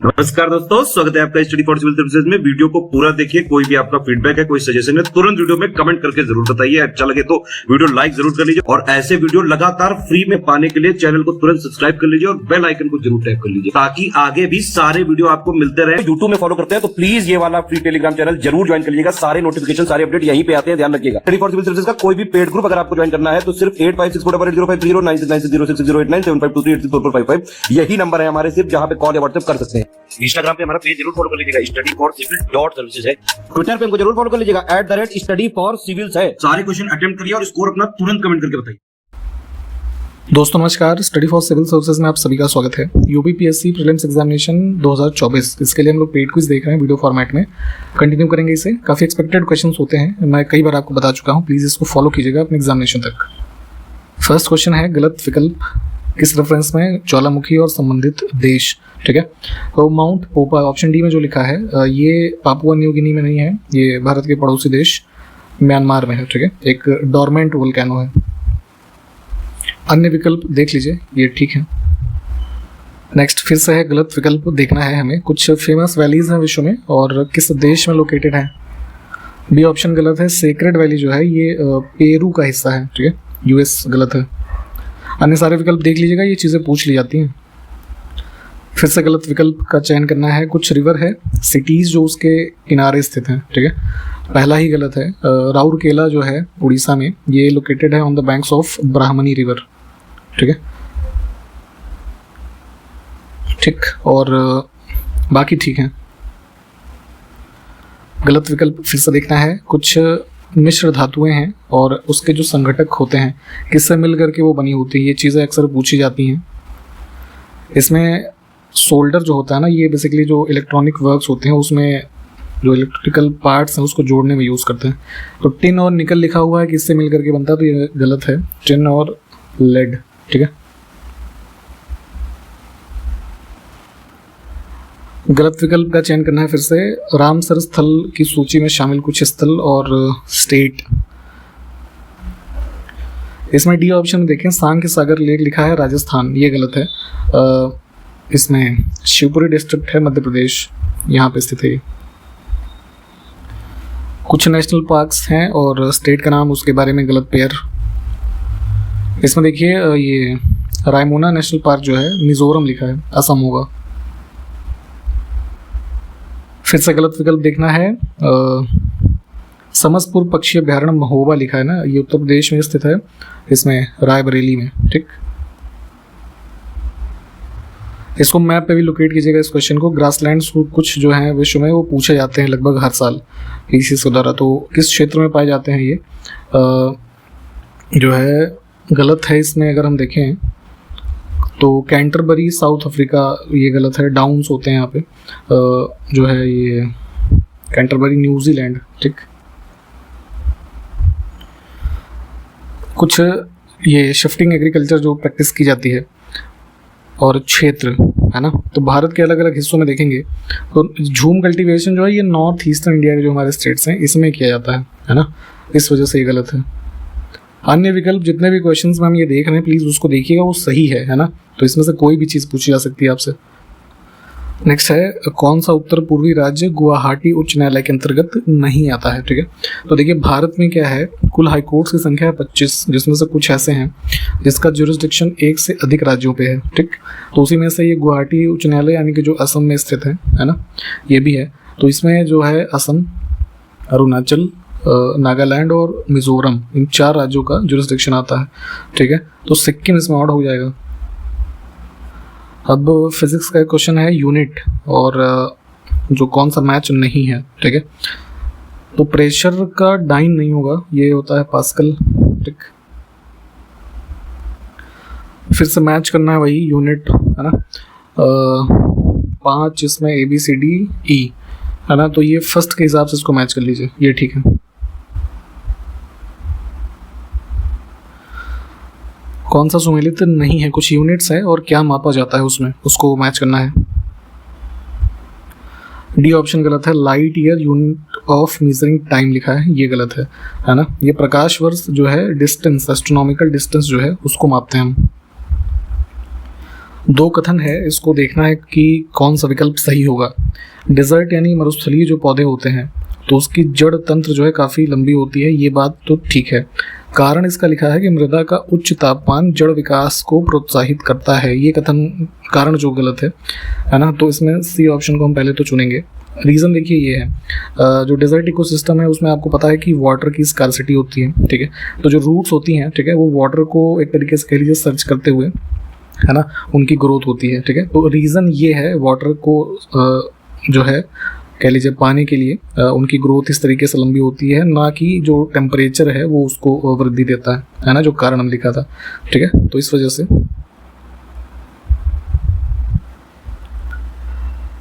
नमस्कार दोस्तों, स्वागत है आपका स्टडी फॉर सिविल सर्विसेज में। वीडियो को पूरा देखिए। कोई भी आपका फीडबैक है, कोई सजेशन है, तुरंत वीडियो में कमेंट करके जरूर बताइए। अच्छा लगे तो वीडियो लाइक जरूर कर लीजिए और ऐसे वीडियो लगातार फ्री में पाने के लिए चैनल को तुरंत सब्सक्राइब कर लीजिए और बेल आइकन को जरूर टैप कर लीजिए ताकि आगे भी सारे वीडियो आपको मिलते रहे। यूट्यूब में फॉलो करते हैं तो प्लीज ये वाला फ्री टेलीग्राम चैनल जरूर ज्वाइन कर लीजिएगा। सारे नोटिफिकेशन, सारे अपडेट यहीं पे आते हैं, ध्यान रखिएगा। स्टडी फॉर सिविल सर्विसेज का कोई भी पेड ग्रुप अगर आपको ज्वाइन करना है तो सिर्फ 85648805309660897523864455 यही नंबर है हमारे, सिर्फ जहां पे कॉल या व्हाट्सएप कर सकते हैं। इंस्टाग्राम पे हमारा पेज जरूर फॉलो कर लीजिएगा, studyforcivil.services है। ट्विटर पे हमको जरूर फॉलो कर लीजिएगा, @studyforcivils है। सारे क्वेश्चन अटेम्प्ट करिए और स्कोर अपना तुरंत कमेंट करके बताइए। दोस्तों नमस्कार, स्टडी फॉर सिविल सर्विसेज में आप सभी का स्वागत है। यूपीपीएससी प्रीलिम्स एग्जामिनेशन 2024 इसके लिए हम लोग पेड क्विज देख रहे हैं वीडियो फॉर्मेट में। कंटिन्यू करेंगे इसे। काफ़ी एक्सपेक्टेड क्वेश्चंस होते हैं, मैं कई बार आपको बता चुका हूँ। प्लीज़ इसको फॉलो कीजिएगा अपने एग्जामिनेशन तक। फर्स्ट क्वेश्चन है, गलत विकल्प किस रेफरेंस में ज्वालामुखी और संबंधित देश। ठीक है, तो माउंट पोपा ऑप्शन डी में जो लिखा है ये पापुआ न्यू गिनी में नहीं है, ये भारत के पड़ोसी देश म्यांमार में है। ठीक है, एक डोरमेंट वोल्केनो है। अन्य विकल्प देख लीजिए, ये ठीक है। नेक्स्ट फिर से है, गलत विकल्प देखना है हमें। कुछ फेमस वैलीज हैं विश्व में और किस देश में लोकेटेड है। बी ऑप्शन गलत है, सेक्रेड वैली जो है ये पेरू का हिस्सा है। ठीक है, यूएस गलत है। अन्य सारे विकल्प देख लीजिएगा, ये चीज़ें पूछ ली जाती हैं। फिर से गलत विकल्प का चयन करना है। कुछ रिवर है, सिटीज़ जो उसके किनारे स्थित हैं। ठीक है, पहला ही गलत है। राउरकेला जो है उड़ीसा में, ये लोकेटेड है on the banks of Brahmani river. ठीक है, ठीक, और बाकी ठीक है। गलत विकल्प फिर से देखना है। कुछ मिश्र धातुएं हैं और उसके जो संघटक होते हैं किससे मिल करके वो बनी होती है, ये चीज़ें अक्सर पूछी जाती हैं। इसमें सोल्डर जो होता है ना, ये बेसिकली जो इलेक्ट्रॉनिक वर्क्स होते हैं उसमें जो इलेक्ट्रिकल पार्ट्स हैं उसको जोड़ने में यूज़ करते हैं। तो टिन और निकल लिखा हुआ है, किससे मिल करके बनता है, तो ये गलत है, टिन और लेड। ठीक है, गलत विकल्प का चयन करना है। फिर से रामसर स्थल की सूची में शामिल कुछ स्थल और स्टेट। इसमें डी ऑप्शन में देखें, सांख्य सागर लेक लिखा है राजस्थान, ये गलत है। इसमें शिवपुरी डिस्ट्रिक्ट है मध्य प्रदेश, यहाँ पे स्थित है। कुछ नेशनल पार्क्स हैं और स्टेट का नाम उसके बारे में गलत पेयर। इसमें देखिए ये रायमोना नेशनल पार्क जो है मिजोरम लिखा है, असम होगा। फिर से गलत विकल्प देखना है। समसपुर पक्षी अभ्यारण्य महोबा लिखा है ना, ये उत्तर प्रदेश में स्थित है, इसमें रायबरेली में। ठीक, इसको मैप पे भी लोकेट कीजिएगा इस क्वेश्चन को। ग्रासलैंड्स कुछ जो हैं विश्व में वो पूछे जाते हैं लगभग हर साल किसी से द्वारा, तो किस क्षेत्र में पाए जाते हैं ये जो है गलत है। इसमें अगर हम देखें तो कैंटरबरी साउथ अफ्रीका, ये गलत है। डाउन्स होते हैं यहाँ पे जो है ये कैंटरबरी न्यूजीलैंड। ठीक, कुछ ये शिफ्टिंग एग्रीकल्चर जो प्रैक्टिस की जाती है और क्षेत्र है ना, तो भारत के अलग अलग हिस्सों में देखेंगे तो झूम कल्टीवेशन जो है ये नॉर्थ ईस्टर्न इंडिया के जो हमारे स्टेट्स हैं इसमें किया जाता है ना, इस वजह से ये गलत है। अन्य विकल्प जितने भी क्वेश्चंस में हम ये देख रहे हैं प्लीज़ उसको देखिएगा, वो सही है ना, तो इसमें से कोई भी चीज़ पूछी जा सकती है आपसे। नेक्स्ट है, कौन सा उत्तर पूर्वी राज्य गुवाहाटी उच्च न्यायालय के अंतर्गत नहीं आता है। ठीक है, तो देखिए भारत में क्या है, कुल हाई कोर्ट्स की संख्या है 25, जिसमें से कुछ ऐसे हैं जिसका जुरिस्डिक्शन 1 से अधिक राज्यों पे है। ठीक, तो उसी में से ये गुवाहाटी उच्च न्यायालय यानी कि जो असम में स्थित है ना, ये भी है। तो इसमें जो है असम, अरुणाचल, नागालैंड और मिजोरम, इन 4 राज्यों का जुरिस्डिक्शन आता है। ठीक है, तो सिक्किम इसमें ऑड हो जाएगा। अब फिजिक्स का क्वेश्चन है, यूनिट और जो कौन सा मैच नहीं है। ठीक है, तो प्रेशर का डाइन नहीं होगा, ये होता है पास्कल। ठीक, फिर से मैच करना है वही यूनिट है ना, 5 इसमें ABCDE है ना, तो ये फर्स्ट के हिसाब से इसको मैच कर लीजिए, ये ठीक है। कौन सा सुमेलित नहीं है, कुछ यूनिट्स है और क्या मापा जाता है उसमें, उसको मैच करना है। डी ऑप्शन गलत है, light year unit of measuring time लिखा है, ये गलत है ना। ये प्रकाश वर्ष जो है डिस्टेंस, एस्ट्रोनॉमिकल डिस्टेंस जो है उसको मापते हैं हम। दो कथन है, इसको देखना है कि कौन सा विकल्प सही होगा। डेजर्ट यानी मरुस्थलीय जो पौधे होते हैं तो उसकी जड़ तंत्र जो है काफ़ी लंबी होती है, ये बात तो ठीक है। कारण इसका लिखा है कि मृदा का उच्च तापमान जड़ विकास को प्रोत्साहित करता है, ये कथन कारण जो गलत है ना। तो इसमें सी ऑप्शन को हम पहले तो चुनेंगे। रीज़न देखिए ये है, जो डेजर्ट इकोसिस्टम है उसमें आपको पता है कि वाटर की स्कार्सिटी होती है, ठीक है। तो जो रूट्स होती हैं, ठीक है, वो वाटर को एक तरीके से कह लीजिए सर्च करते हुए, है ना, उनकी ग्रोथ होती है, ठीक है। तो रीज़न ये है, वाटर को जो है कह लीजिए पाने के लिए उनकी ग्रोथ इस तरीके से लंबी होती है, ना कि जो टेम्परेचर है वो उसको वृद्धि देता है ना, जो कारण हम लिखा था, ठीक है। तो इस वजह से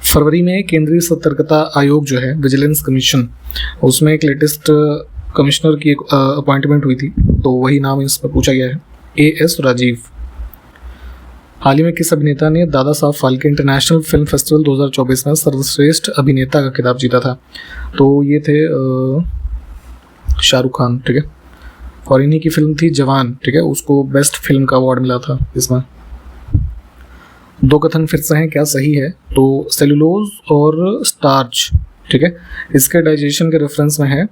फरवरी में केंद्रीय सतर्कता आयोग जो है, विजिलेंस कमीशन, उसमें एक लेटेस्ट कमिश्नर की एक अपॉइंटमेंट हुई थी, तो वही नाम इस पर पूछा गया है, AS राजीव। हाल ही में किस अभिनेता ने Dada Saheb Phalke international film festival 2024 में सर्वश्रेष्ठ अभिनेता का खिताब जीता था? तो ये थे शाहरुख खान, ठीक है। और इन्हीं की फिल्म थी जवान, ठीक है, उसको बेस्ट फिल्म का अवार्ड मिला था इसमें। दो कथन फिर से हैं, क्या सही है? तो सेलुलोज और स्टार्च, ठीक है, इसके डाइजेशन के रेफरेंस में है।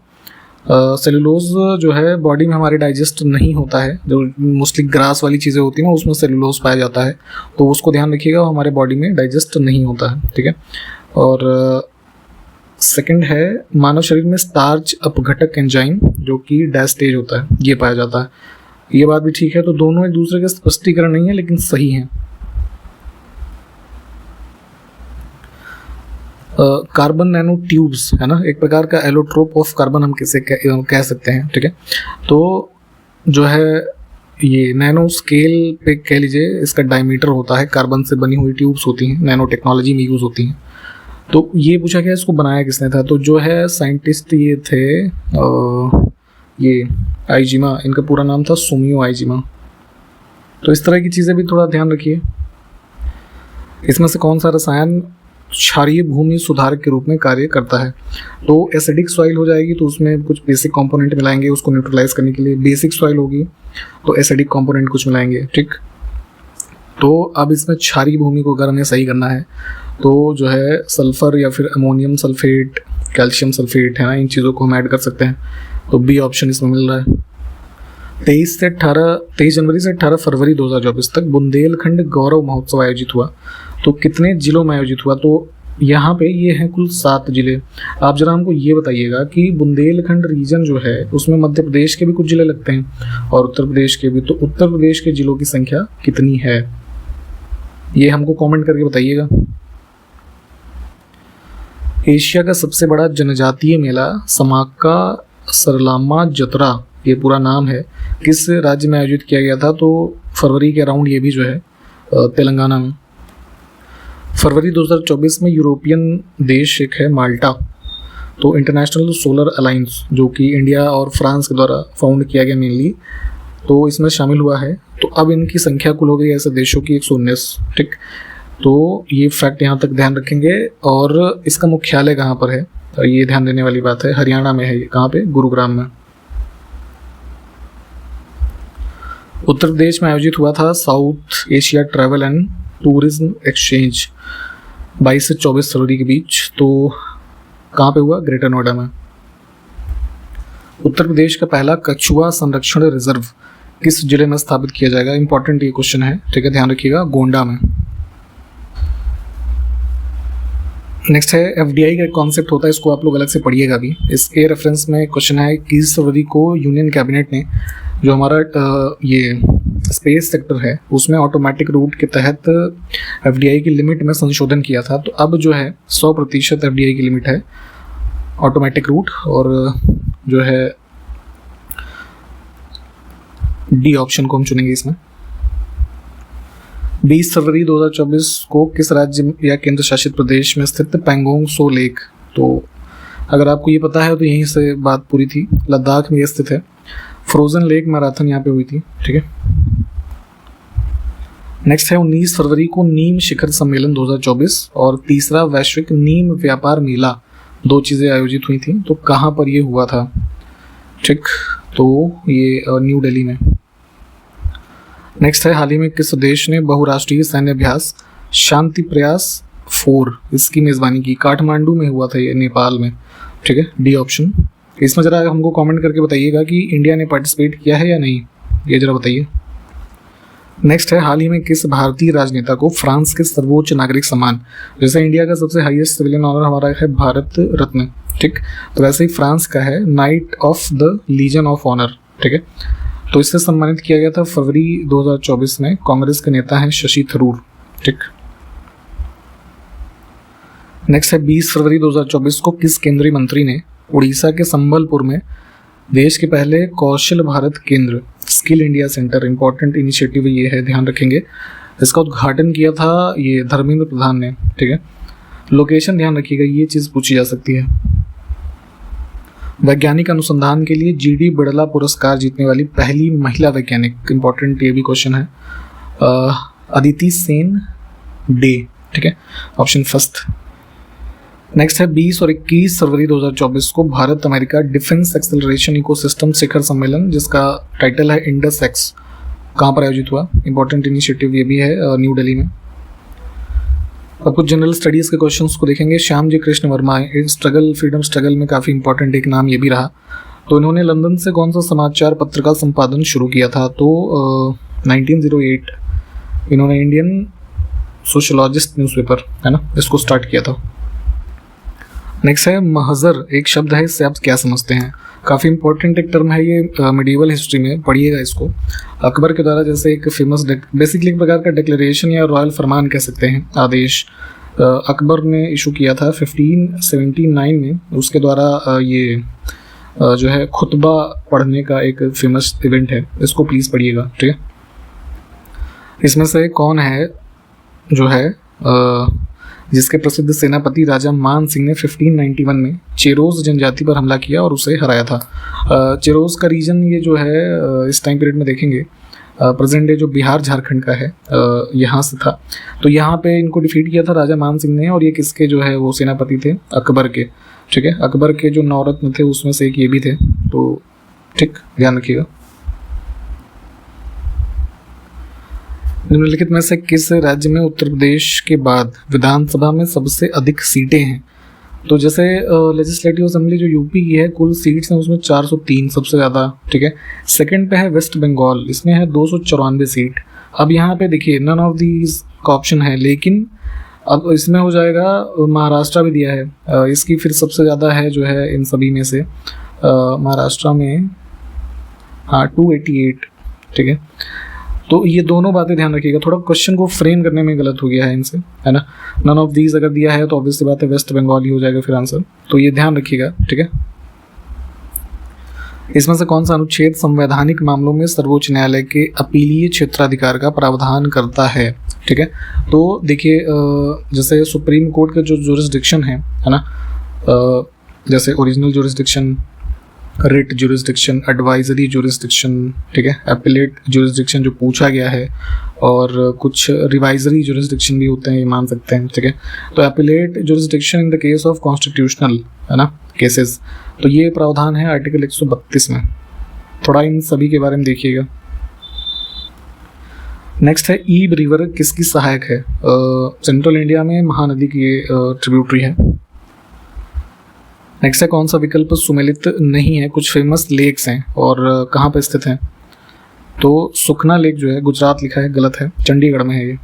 सेलुलोज जो है बॉडी में हमारे डाइजेस्ट नहीं होता है, जो मोस्टली ग्रास वाली चीज़ें होती हैं ना उसमें सेलुलोज पाया जाता है, तो उसको ध्यान रखिएगा, वो हमारे बॉडी में डाइजेस्ट नहीं होता है, ठीक है। और सेकंड है, मानव शरीर में स्टार्च अपघटक एंजाइम जो कि डायस्टेज होता है, ये पाया जाता है, ये बात भी ठीक है। तो दोनों एक दूसरे के स्पष्टीकरण नहीं है लेकिन सही हैं। कार्बन नैनो ट्यूब्स है ना, एक प्रकार का एलोट्रोप ऑफ कार्बन हम किसे कह सकते हैं, ठीक है। तो जो है ये नैनो स्केल पे कह लीजिए इसका डायमीटर होता है, कार्बन से बनी हुई ट्यूब्स होती हैं, नैनो टेक्नोलॉजी में यूज़ होती हैं। तो ये पूछा गया इसको बनाया किसने था? तो जो है साइंटिस्ट ये थे ये आइजिमा, इनका पूरा नाम था सुमियो आइजिमा। तो इस तरह की चीज़ें भी थोड़ा ध्यान रखिए। इसमें से कौन सा रसायन क्षारीय भूमि सुधारक के रूप में कार्य करता है? तो एसिडिक सॉइल हो जाएगी तो उसमें कुछ बेसिक कंपोनेंट मिलाएंगे उसको न्यूट्रलाइज करने के लिए। बेसिक सॉइल होगी तो एसिडिक कंपोनेंट कुछ मिलाएंगे, ठीक। तो अब इसमें क्षारीय भूमि को अगर हमें सही करना है तो जो है सल्फर या फिर अमोनियम सल्फेट, कैल्शियम सल्फेट है ना, इन चीज़ों को हम ऐड कर सकते हैं। तो बी ऑप्शन इसमें मिल रहा है। 23 जनवरी से 18 फरवरी 2024 तक बुंदेलखंड गौरव महोत्सव आयोजित हुआ, तो कितने जिलों में आयोजित हुआ? तो यहाँ पे ये हैं कुल 7 जिले। आप जरा हमको ये बताइएगा कि बुंदेलखंड रीजन जो है उसमें मध्य प्रदेश के भी कुछ जिले लगते हैं और उत्तर प्रदेश के भी, तो उत्तर प्रदेश के जिलों की संख्या कितनी है ये हमको कमेंट करके बताइएगा। एशिया का सबसे बड़ा जनजातीय मेला समाका सरलामा जतरा, ये पूरा नाम है, किस राज्य में आयोजित किया गया था? तो फरवरी के अराउंड ये भी जो है तेलंगाना में। फरवरी 2024 में यूरोपियन देश एक है माल्टा, तो इंटरनेशनल सोलर अलायंस जो कि इंडिया और फ्रांस के द्वारा फाउंड किया गया मेनली, तो इसमें शामिल हुआ है। तो अब इनकी संख्या कुल हो गई ऐसे देशों की 119, ठीक। तो ये फैक्ट यहाँ तक ध्यान रखेंगे। और इसका मुख्यालय कहाँ पर है? तो ये ध्यान देने वाली बात है, हरियाणा में है ये। कहाँ पे? गुरुग्राम में। उत्तर प्रदेश में आयोजित हुआ था south Asia travel and tourism exchange 22 से 24 फरवरी के बीच, तो कहाँ पे हुआ? ग्रेटर नोएडा में। उत्तर प्रदेश का पहला कछुआ संरक्षण रिजर्व किस जिले में स्थापित किया जाएगा? इंपॉर्टेंट ये क्वेश्चन है, ठीक है, ध्यान रखिएगा, गोंडा में। नेक्स्ट है FDI का कॉन्सेप्ट होता है, इसको आप लोग अलग से पढ़िएगा भी। इसके रेफरेंस में क्वेश्चन है कि 21 फरवरी को यूनियन कैबिनेट ने जो हमारा ये स्पेस सेक्टर है उसमें ऑटोमेटिक रूट के तहत FDI की लिमिट में संशोधन किया था। तो अब जो है 100% FDI की लिमिट है ऑटोमेटिक रूट, और जो है डी ऑप्शन को हम चुनेंगे इसमें। 20 फरवरी 2024 को किस राज्य या केंद्र शासित प्रदेश में स्थित पैंगोंग सो लेक, तो अगर आपको ये पता है तो यहीं से बात पूरी थी, लद्दाख में ये स्थित है। फ्रोजन लेक मैराथन यहाँ पे हुई थी, ठीक है। नेक्स्ट है 19 फरवरी को नीम शिखर सम्मेलन 2024 और तीसरा वैश्विक नीम व्यापार मेला, 2 चीज़ें आयोजित हुई थी, तो कहाँ पर ये हुआ था? ठीक, तो ये न्यू दिल्ली में। नेक्स्ट है, हाल ही में किस देश ने बहुराष्ट्रीय सैन्य अभ्यास शांति प्रयास 4 इसकी मेजबानी की? काठमांडू में हुआ था ये, नेपाल में। ठीक है, डी ऑप्शन। इसमें जरा हमको कमेंट करके बताइएगा कि इंडिया ने पार्टिसिपेट किया है या नहीं, ये जरा बताइए। नेक्स्ट है, हाल ही में किस भारतीय राजनेता को फ्रांस के सर्वोच्च नागरिक सम्मान, जैसे इंडिया का सबसे हाईएस्ट सिविलियन ऑनर हमारा है भारत रत्न, ठीक, तो वैसे ही फ्रांस का है Knight of the Legion of Honour. ठीक है, तो इससे सम्मानित किया गया था फरवरी 2024 में। कांग्रेस के नेता हैं शशि थरूर। ठीक, नेक्स्ट है, 20 फरवरी 2024 को किस केंद्रीय मंत्री ने उड़ीसा के संबलपुर में देश के पहले कौशल भारत केंद्र skill India centre, important initiative ये है, ध्यान रखेंगे, इसका उद्घाटन किया था ये धर्मेंद्र प्रधान ने। ठीक है, लोकेशन ध्यान रखिएगा, ये चीज़ पूछी जा सकती है। वैज्ञानिक अनुसंधान के लिए जीडी बिड़ला पुरस्कार जीतने वाली पहली महिला वैज्ञानिक, इंपॉर्टेंट ये भी क्वेश्चन है, अदिति सेन डे। ठीक है, ऑप्शन फर्स्ट। नेक्स्ट है, 20 और 21 फरवरी 2024 को Bharat America defence acceleration ecosystem शिखर सम्मेलन, जिसका टाइटल है इंडस एक्स, कहाँ पर आयोजित हुआ? इंपॉर्टेंट इनिशिएटिव ये भी है, न्यू दिल्ली में। अब कुछ जनरल स्टडीज़ के क्वेश्चंस को देखेंगे। Shyam ji Krishna Varma, struggle freedom struggle में काफ़ी इंपॉर्टेंट एक नाम ये भी रहा। तो इन्होंने लंदन से कौन सा समाचार पत्र का संपादन शुरू किया था? तो 1908 इन्होंने इंडियन सोशलॉजिस्ट न्यूज़पेपर है ना, इसको स्टार्ट किया था। नेक्स्ट है, महजर एक शब्द है, इससे आप क्या समझते हैं? काफ़ी इंपॉर्टेंट एक टर्म है ये, मिडिवल हिस्ट्री में पढ़िएगा इसको। अकबर के द्वारा जैसे एक फेमस बेसिकली एक प्रकार का डिक्लेरेशन या रॉयल फरमान कह सकते हैं, आदेश अकबर ने इशू किया था 1579 में। उसके द्वारा ये जो है खुतबा पढ़ने का एक फेमस इवेंट है, इसको प्लीज़ पढ़िएगा। ठीक है, इसमें से कौन है जो है जिसके प्रसिद्ध सेनापति राजा मान सिंह ने 1591 में चेरोज जनजाति पर हमला किया और उसे हराया था? चेरोज का रीजन ये जो है इस टाइम पीरियड में देखेंगे प्रेजेंट डे जो बिहार झारखंड का है, यहाँ से था। तो यहाँ पे इनको डिफीट किया था राजा मान सिंह ने, और ये किसके जो है वो सेनापति थे? अकबर के। ठीक है, अकबर के जो नौरत्न थे उसमें से एक ये भी थे, तो ठीक ध्यान रखिएगा। निम्नलिखित में से किस राज्य में उत्तर प्रदेश के बाद विधानसभा में सबसे अधिक सीटें हैं? तो जैसे लेजिस्लेटिव असेंबली जो यूपी की है, कुल सीट्स हैं उसमें 403 सबसे ज़्यादा। ठीक है, सेकंड पे है वेस्ट बंगाल, इसमें है 294 सीट। अब यहाँ पे देखिए नन ऑफ दीज का ऑप्शन है, लेकिन अब इसमें हो जाएगा महाराष्ट्र भी दिया है, इसकी फिर सबसे ज़्यादा है जो है इन सभी में से महाराष्ट्र में, हाँ 288। ठीक है, तो ये दोनों बातें ध्यान रखिएगा, थोड़ा क्वेश्चन को फ्रेम करने में गलत हो गया है इनसे, है ना। नन ऑफ दीज अगर दिया है तो ऑब्वियसली बात है वेस्ट बंगाल ही हो जाएगा फिर आंसर, तो ये ध्यान रखिएगा। ठीक है, इसमें से कौन सा अनुच्छेद संवैधानिक मामलों में सर्वोच्च न्यायालय के अपीलीय क्षेत्राधिकार का प्रावधान करता है? ठीक है, तो देखिए जैसे सुप्रीम कोर्ट का जो जुरिस्डिक्शन है ना, जैसे original jurisdiction, writ jurisdiction, advisory jurisdiction, ठीक है, एपिलेट जुरिस्डिक्शन जो पूछा गया है, और कुछ रिवाइजरी जुरिस्डिक्शन भी होते हैं, ये मान सकते हैं। ठीक है, तो appellate jurisdiction in the case of constitutional, है ना, केसेस, तो ये प्रावधान है आर्टिकल 132 में। थोड़ा इन सभी के बारे में देखिएगा। नेक्स्ट है, ईब रिवर किसकी सहायक है? सेंट्रल इंडिया में महानदी की ट्रिब्यूटरी है। नेक्स्ट है, कौन सा विकल्प सुमेलित नहीं है? कुछ फेमस लेक्स हैं और कहाँ पर स्थित हैं? तो सुखना लेक जो है गुजरात लिखा है, गलत है, चंडीगढ़ में है ये।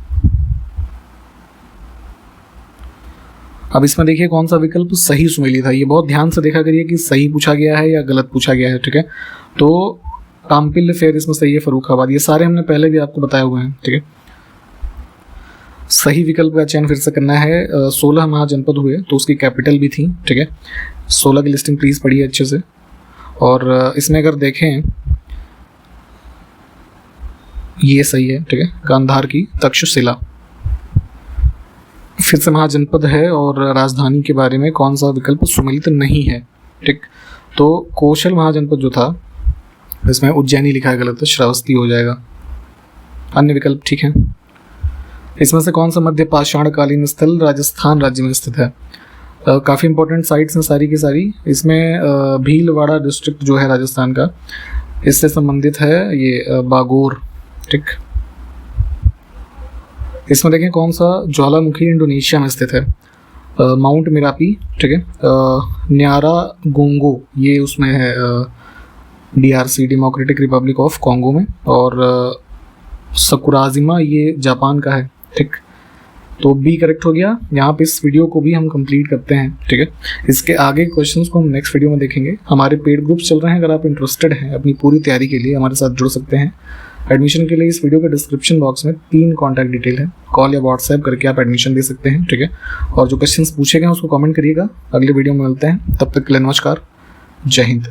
अब इसमें देखिए कौन सा विकल्प सही सुमेलित है, ये बहुत ध्यान से देखा करिए कि सही पूछा गया है या गलत पूछा गया है। ठीक है, तो काम्पिल फेर इसमें सही है, फर्रुखाबाद, ये सारे हमने पहले भी आपको बताए हुए हैं। ठीक है, सही विकल्प का चयन फिर से करना है। 16 महाजनपद हुए तो उसकी कैपिटल भी थी। ठीक है, 16 की लिस्टिंग प्लीज पढ़िए अच्छे से। और इसमें अगर देखें ये सही है। ठीक है, गांधार की तक्षशिला फिर से महाजनपद है। और राजधानी के बारे में कौन सा विकल्प सुमेलित नहीं है? ठीक, तो कौशल महाजनपद जो था इसमें उज्जैनी लिखा है, गलत है, श्रावस्ती हो जाएगा। अन्य विकल्प ठीक है। इसमें से कौन सा मध्य पाषाणकालीन स्थल राजस्थान राज्य में स्थित है? काफ़ी इंपॉर्टेंट साइट्स हैं सारी की सारी। इसमें भीलवाड़ा डिस्ट्रिक्ट जो है राजस्थान का, इससे संबंधित है ये बागोर। ठीक, इसमें देखें कौन सा ज्वालामुखी इंडोनेशिया में स्थित है। माउंट मेरापी, ठीक है। न्यारा गोंगो ये उसमें है DRC, democratic Republic of Congo में। और सकुराजिमा ये जापान का है, ठीक। तो बी करेक्ट हो गया। यहाँ पे इस वीडियो को भी हम कंप्लीट करते हैं, ठीक है। इसके आगे क्वेश्चंस को हम नेक्स्ट वीडियो में देखेंगे। हमारे पेड ग्रुप्स चल रहे हैं, अगर आप इंटरेस्टेड हैं अपनी पूरी तैयारी के लिए हमारे साथ जुड़ सकते हैं। एडमिशन के लिए इस वीडियो के डिस्क्रिप्शन बॉक्स में 3 कॉन्टैक्ट डिटेल है, कॉल या व्हाट्सएप करके आप एडमिशन ले सकते हैं, ठीक है। और जो क्वेश्चंस पूछे गए उसको कमेंट करिएगा। अगले वीडियो में मिलते हैं, तब तक के लिए नमस्कार, जय हिंद।